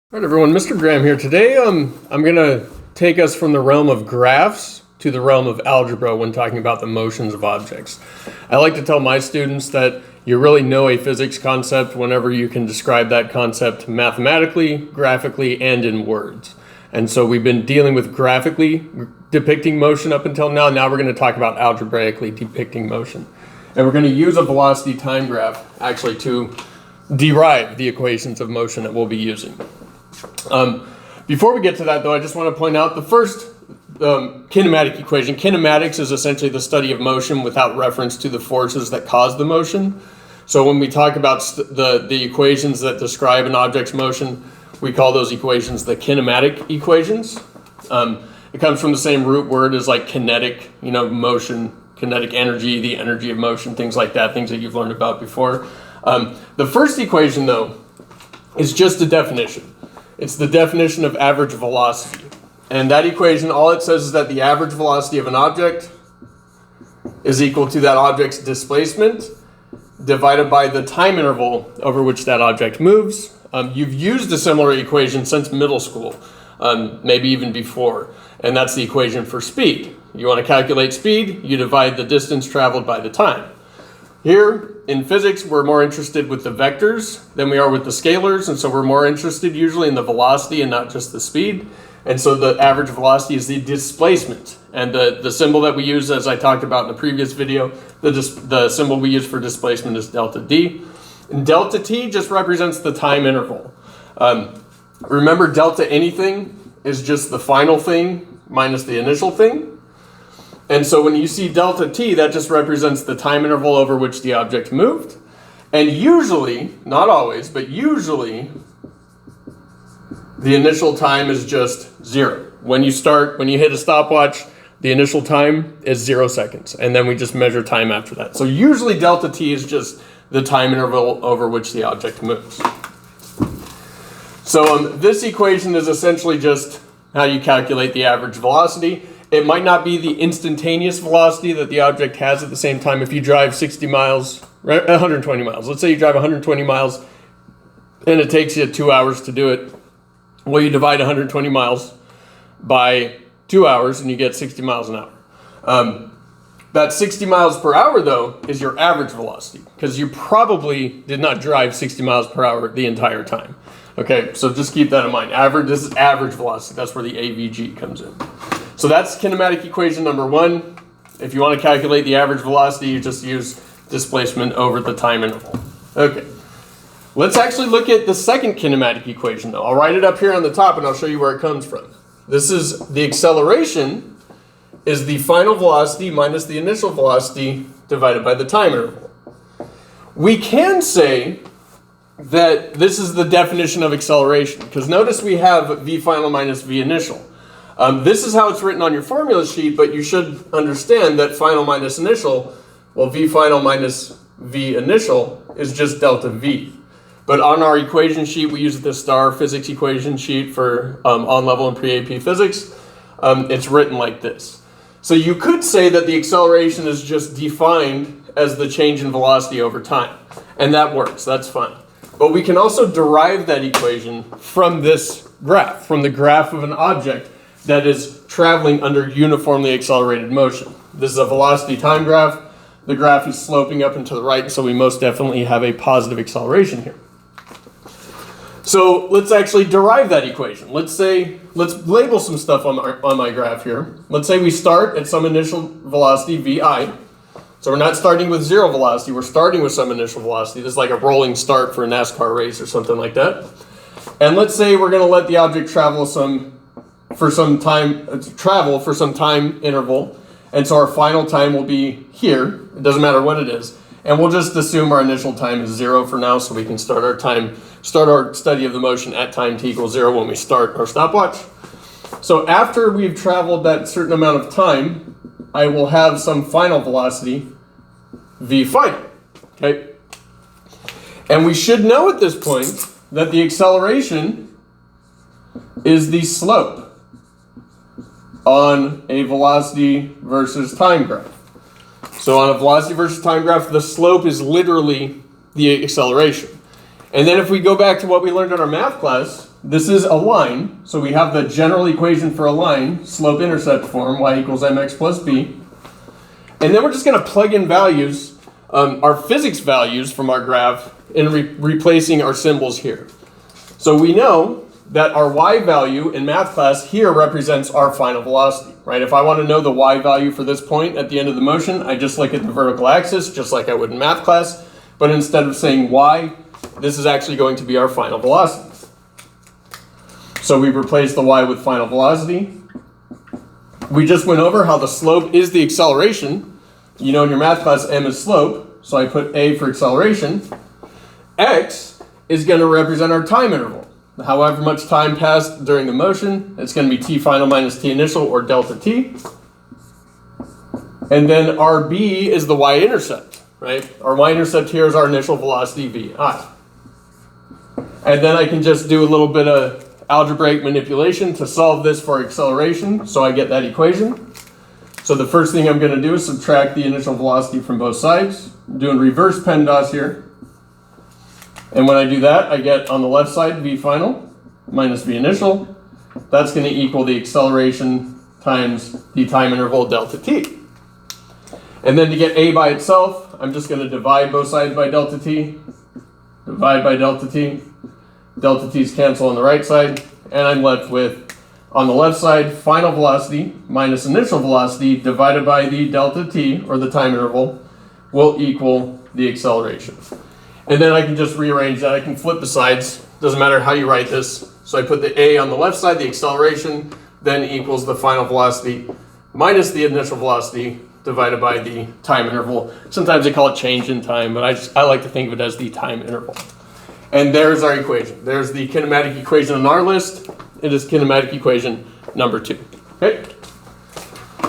All right, everyone, Mr. Graham here. Today, I'm going to take us from the realm of graphs to the realm of algebra when talking about the motions of objects. I like to tell my students that you really know a physics concept whenever you can describe that concept mathematically, graphically, and in words. And so we've been dealing with graphically depicting motion up until now. Now we're going to talk about algebraically depicting motion. And we're going to use a velocity time graph actually to derive the equations of motion that we'll be using. Before we get to that, though, I just want to point out the first kinematic equation. Kinematics is essentially the study of motion without reference to the forces that cause the motion. So when we talk about the equations that describe an object's motion, we call those equations the kinematic equations. It comes from the same root word as like kinetic, motion, kinetic energy, the energy of motion, things like that, things that you've learned about before. The first equation, though, is just a definition. It's the definition of average velocity. And that equation, all it says is that the average velocity of an object is equal to that object's displacement divided by the time interval over which that object moves. You've used a similar equation since middle school, maybe even before, and that's the equation for speed. You want to calculate speed, you divide the distance traveled by the time. Here in physics, we're more interested with the vectors than we are with the scalars, and so we're more interested usually in the velocity and not just the speed. And so the average velocity is the displacement. And the symbol that we use, as I talked about in the previous video, the symbol we use for displacement is delta D. And delta T just represents the time interval. Remember, delta anything is just the final thing minus the initial thing. And so when you see delta T, that just represents the time interval over which the object moved. And usually, not always, but usually, the initial time is just 0. When you hit a stopwatch, the initial time is 0 seconds. And then we just measure time after that. So usually delta T is just the time interval over which the object moves. So this equation is essentially just how you calculate the average velocity. It might not be the instantaneous velocity that the object has at the same time. If you drive 60 miles, 120 miles, let's say you drive 120 miles and it takes you 2 hours to do it. Well, you divide 120 miles by 2 hours and you get 60 miles an hour. That 60 miles per hour, though, is your average velocity because you probably did not drive 60 miles per hour the entire time. Okay, so just keep that in mind. This is average velocity. That's where the AVG comes in. So that's kinematic equation number 1. If you want to calculate the average velocity, you just use displacement over the time interval. Okay. Let's actually look at the second kinematic equation, though. I'll write it up here on the top, and I'll show you where it comes from. This is the acceleration is the final velocity minus the initial velocity divided by the time interval. We can say that this is the definition of acceleration, because notice we have v final minus v initial. This is how it's written on your formula sheet, but you should understand that final minus initial, well, v final minus v initial is just delta v. But on our equation sheet, we use the STAR physics equation sheet for on-level and pre-AP physics. It's written like this. So you could say that the acceleration is just defined as the change in velocity over time. And that works, that's fine. But we can also derive that equation from this graph, from the graph of an object that is traveling under uniformly accelerated motion. This is a velocity time graph. The graph is sloping up and to the right, so we most definitely have a positive acceleration here. So let's actually derive that equation. Let's label some stuff on my graph here. Let's say we start at some initial velocity, vi. So we're not starting with 0 velocity, we're starting with some initial velocity. This is like a rolling start for a NASCAR race or something like that. And let's say we're going to let the object travel for some time interval, and so our final time will be here. It doesn't matter what it is, and we'll just assume our initial time is 0 for now, so we can start our study of the motion at time t equals 0 when we start our stopwatch. So after we've traveled that certain amount of time, I will have some final velocity, v final. Okay, and we should know at this point that the acceleration is the slope on a velocity versus time graph. So on a velocity versus time graph, the slope is literally the acceleration. And then if we go back to what we learned in our math class, this is a line, so we have the general equation for a line, slope-intercept form, y equals mx plus b. And then we're just going to plug in values, our physics values from our graph, and replacing our symbols here. So we know that our y value in math class here represents our final velocity, right? If I want to know the y value for this point at the end of the motion, I just look at the vertical axis, just like I would in math class. But instead of saying y, this is actually going to be our final velocity. So we replace the y with final velocity. We just went over how the slope is the acceleration. You know in your math class, m is slope, so I put a for acceleration. X is going to represent our time interval. However much time passed during the motion, it's going to be t final minus t initial, or delta t. And then rb is the y-intercept, right? Our y-intercept here is our initial velocity vi. And then I can just do a little bit of algebraic manipulation to solve this for acceleration, so I get that equation. So the first thing I'm going to do is subtract the initial velocity from both sides. I'm doing reverse PEMDAS here. And when I do that, I get on the left side v final minus v initial. That's going to equal the acceleration times the time interval delta t. And then to get a by itself, I'm just going to divide both sides by delta t. Divide by delta t. Delta t's cancel on the right side. And I'm left with, on the left side, final velocity minus initial velocity divided by the delta t, or the time interval, will equal the acceleration. And then I can just rearrange that. I can flip the sides. Doesn't matter how you write this. So I put the a on the left side, the acceleration, then equals the final velocity minus the initial velocity divided by the time interval. Sometimes they call it change in time, but I like to think of it as the time interval. And there's our equation. There's the kinematic equation on our list. It is kinematic equation number 2. Okay?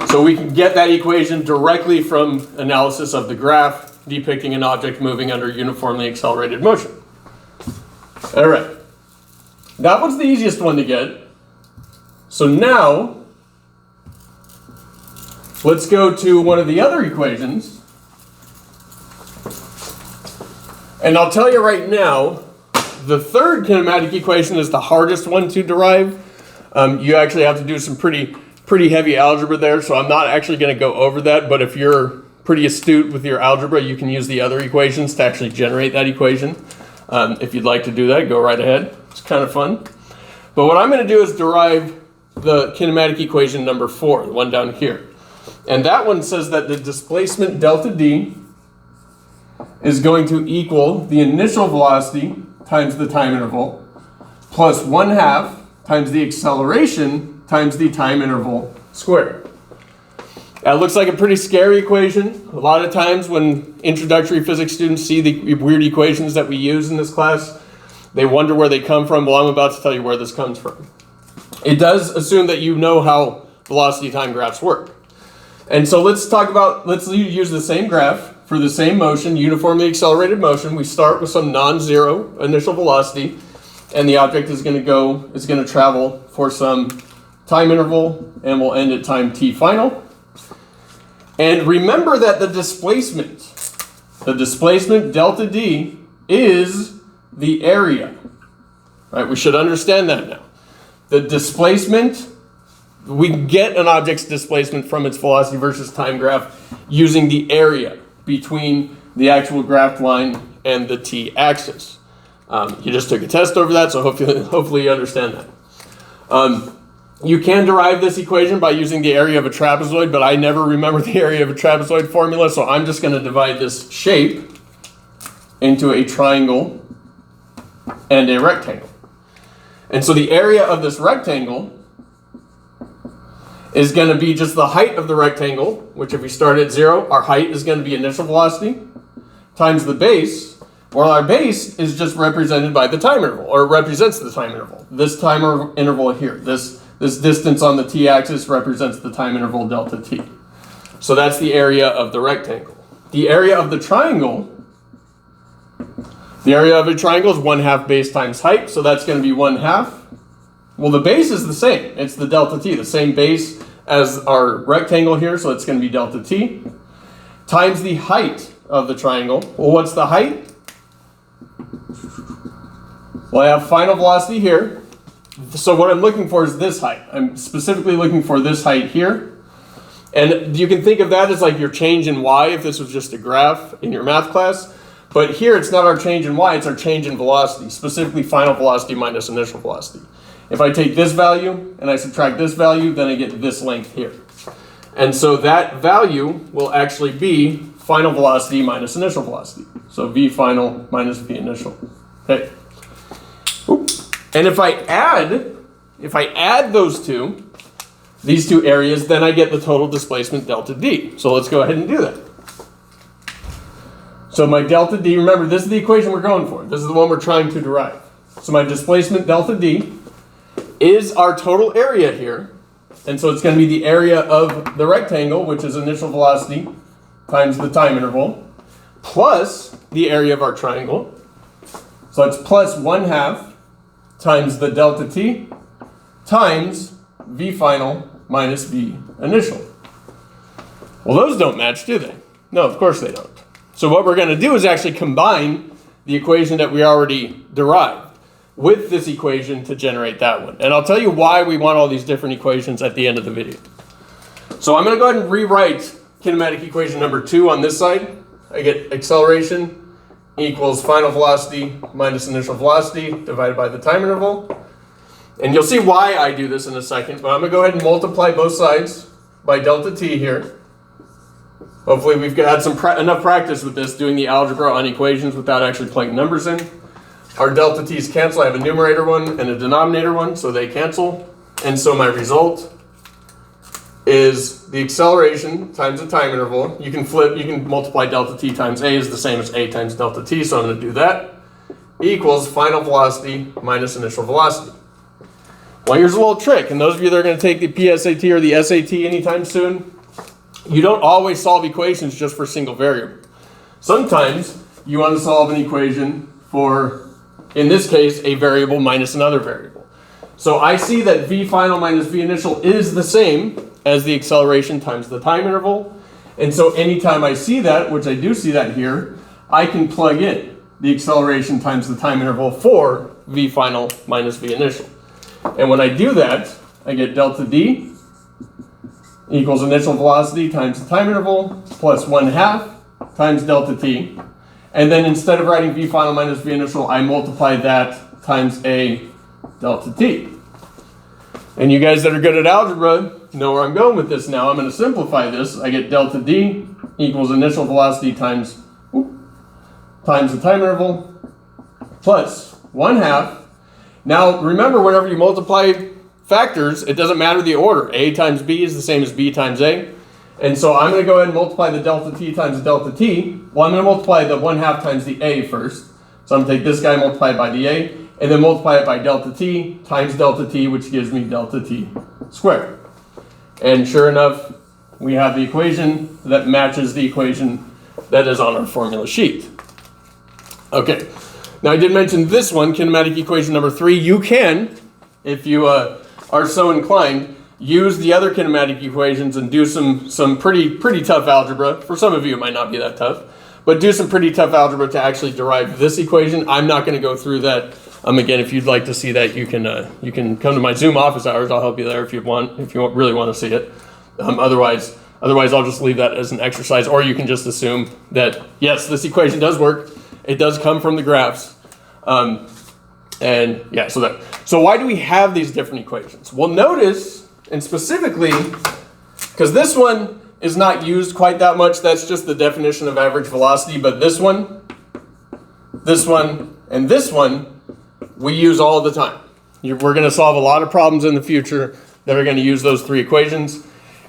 So we can get that equation directly from analysis of the graph depicting an object moving under uniformly accelerated motion. All right. That was the easiest one to get. So now, let's go to one of the other equations. And I'll tell you right now, the third kinematic equation is the hardest one to derive. You actually have to do some pretty heavy algebra there, so I'm not actually going to go over that, but if you're pretty astute with your algebra, you can use the other equations to actually generate that equation. If you'd like to do that, go right ahead. It's kind of fun. But what I'm going to do is derive the kinematic equation number 4, the one down here. And that one says that the displacement delta d is going to equal the initial velocity times the time interval plus 1/2 times the acceleration times the time interval squared. That looks like a pretty scary equation. A lot of times when introductory physics students see the weird equations that we use in this class, they wonder where they come from. Well, I'm about to tell you where this comes from. It does assume that you know how velocity time graphs work. And so let's use the same graph for the same motion, uniformly accelerated motion. We start with some non-zero initial velocity, and the object is going to travel for some time interval, and we'll end at time t final. And remember that the displacement delta d is the area, right? We should understand that now. The displacement, we get an object's displacement from its velocity versus time graph using the area between the actual graphed line and the t-axis. You just took a test over that, so hopefully you understand that. You can derive this equation by using the area of a trapezoid, but I never remember the area of a trapezoid formula, so I'm just going to divide this shape into a triangle and a rectangle. And so the area of this rectangle is going to be just the height of the rectangle, which if we start at 0, our height is going to be initial velocity, times the base. Well, our base is just represented by the time interval, or represents the time interval. This time interval here, this distance on the t-axis represents the time interval delta t. So that's the area of the rectangle. The area of the triangle, the area of a triangle is 1/2 base times height, so that's going to be 1/2. Well, the base is the same. It's the delta t, the same base as our rectangle here, so it's going to be delta t, times the height of the triangle. Well, what's the height? Well, I have final velocity here. So what I'm looking for is this height. I'm specifically looking for this height here. And you can think of that as like your change in y if this was just a graph in your math class. But here it's not our change in y, it's our change in velocity, specifically final velocity minus initial velocity. If I take this value and I subtract this value, then I get this length here. And so that value will actually be final velocity minus initial velocity. So v final minus v initial. Okay. And if I add these two areas, then I get the total displacement delta d. So let's go ahead and do that. So my delta d, remember this is the equation we're going for. This is the one we're trying to derive. So my displacement delta d is our total area here. And so it's going to be the area of the rectangle, which is initial velocity times the time interval, plus the area of our triangle. So it's plus 1/2 times the delta t times v final minus v initial. Well, those don't match, do they? No, of course they don't. So what we're going to do is actually combine the equation that we already derived with this equation to generate that one. And I'll tell you why we want all these different equations at the end of the video. So I'm going to go ahead and rewrite kinematic equation number 2 on this side. I get acceleration equals final velocity minus initial velocity divided by the time interval. And you'll see why I do this in a second, but I'm going to go ahead and multiply both sides by delta t here. Hopefully we've had enough practice with this, doing the algebra on equations without actually plugging numbers in. Our delta t's cancel. I have a numerator one and a denominator one, so they cancel. And so my result is the acceleration times the time interval. You can multiply delta t times a is the same as a times delta t, so I'm going to do that, equals final velocity minus initial velocity. Well, here's a little trick, and those of you that are going to take the PSAT or the SAT anytime soon, you don't always solve equations just for single variable. Sometimes you want to solve an equation for, in this case, a variable minus another variable. So I see that v final minus v initial is the same as the acceleration times the time interval. And so anytime I see that, which I do see that here, I can plug in the acceleration times the time interval for v final minus v initial. And when I do that, I get delta d equals initial velocity times the time interval plus 1/2 times delta t. And then instead of writing v final minus v initial, I multiply that times a delta t. And you guys that are good at algebra know where I'm going with this now. I'm going to simplify this. I get delta d equals initial velocity times the time interval plus 1/2. Now remember, whenever you multiply factors, it doesn't matter the order. A times b is the same as b times a. And so I'm going to go ahead and multiply the delta t times the delta t. Well, I'm going to multiply the 1/2 times the a first. So I'm going to take this guy, multiply it by the a, and then multiply it by delta t times delta t, which gives me delta t squared. And sure enough, we have the equation that matches the equation that is on our formula sheet. Okay, now I did mention this one, kinematic equation number 3. You can, if you are so inclined, use the other kinematic equations and do some pretty tough algebra. For some of you, it might not be that tough, but do some pretty tough algebra to actually derive this equation. I'm not going to go through that. Again, if you'd like to see that, you can come to my Zoom office hours. I'll help you there if you really want to see it. Otherwise, I'll just leave that as an exercise, or you can just assume that yes, this equation does work. It does come from the graphs. And yeah, so why do we have these different equations? Well, notice, and specifically, because this one is not used quite that much, that's just the definition of average velocity, but this one, and this one, we use all the time. We're going to solve a lot of problems in the future that are going to use those 3 equations.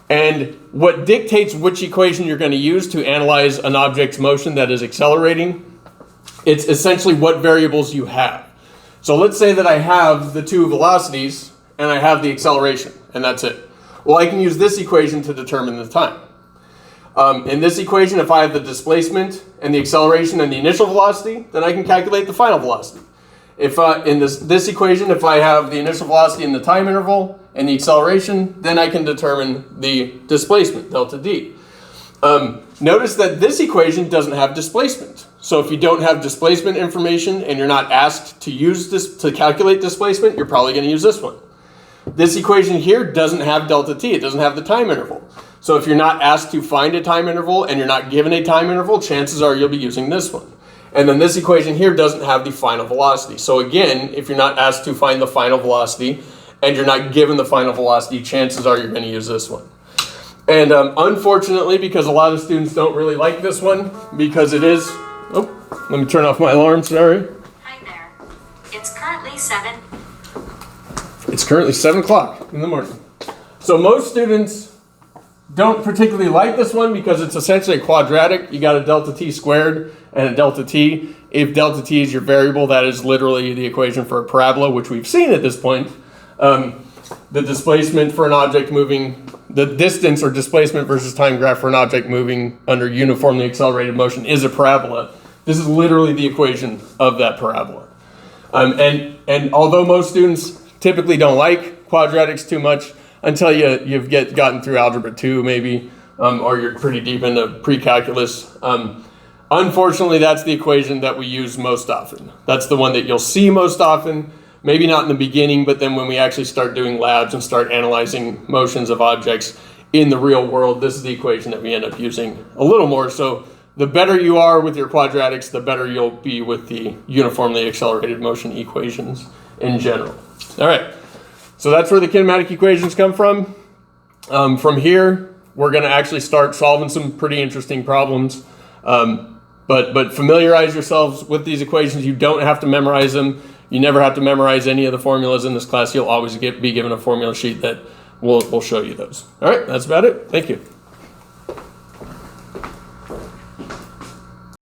And what dictates which equation you're going to use to analyze an object's motion that is accelerating, it's essentially what variables you have. So let's say that I have the 2 velocities and I have the acceleration, and that's it. Well, I can use this equation to determine the time. In this equation, if I have the displacement and the acceleration and the initial velocity, then I can calculate the final velocity. If in this equation, if I have the initial velocity and the time interval and the acceleration, then I can determine the displacement, delta d. Notice that this equation doesn't have displacement. So if you don't have displacement information and you're not asked to use this to calculate displacement, you're probably going to use this one. This equation here doesn't have delta t. It doesn't have the time interval. So if you're not asked to find a time interval and you're not given a time interval, chances are you'll be using this one. And then this equation here doesn't have the final velocity. So again, if you're not asked to find the final velocity and you're not given the final velocity, chances are you're going to use this one. And unfortunately, because a lot of students don't really like this one, because it is, oh, let me turn off my alarm, sorry. Hi there. It's currently 7. It's currently 7 o'clock in the morning. So most students don't particularly like this one because it's essentially a quadratic. You got a delta t squared and a delta t. If delta t is your variable, that is literally the equation for a parabola, which we've seen at this point. The displacement for an object moving, the distance or displacement versus time graph for an object moving under uniformly accelerated motion is a parabola. This is literally the equation of that parabola. And although most students typically don't like quadratics too much until you've gotten through algebra 2 maybe, or you're pretty deep into pre-calculus, unfortunately that's the equation that we use most often. That's the one that you'll see most often. Maybe not in the beginning, but then when we actually start doing labs and start analyzing motions of objects in the real world, this is the equation that we end up using a little more. So the better you are with your quadratics, the better you'll be with the uniformly accelerated motion equations in general. All right, so that's where the kinematic equations come from. From here, we're going to actually start solving some pretty interesting problems. But familiarize yourselves with these equations. You don't have to memorize them. You never have to memorize any of the formulas in this class. You'll always be given a formula sheet that will show you those. All right, that's about it. Thank you.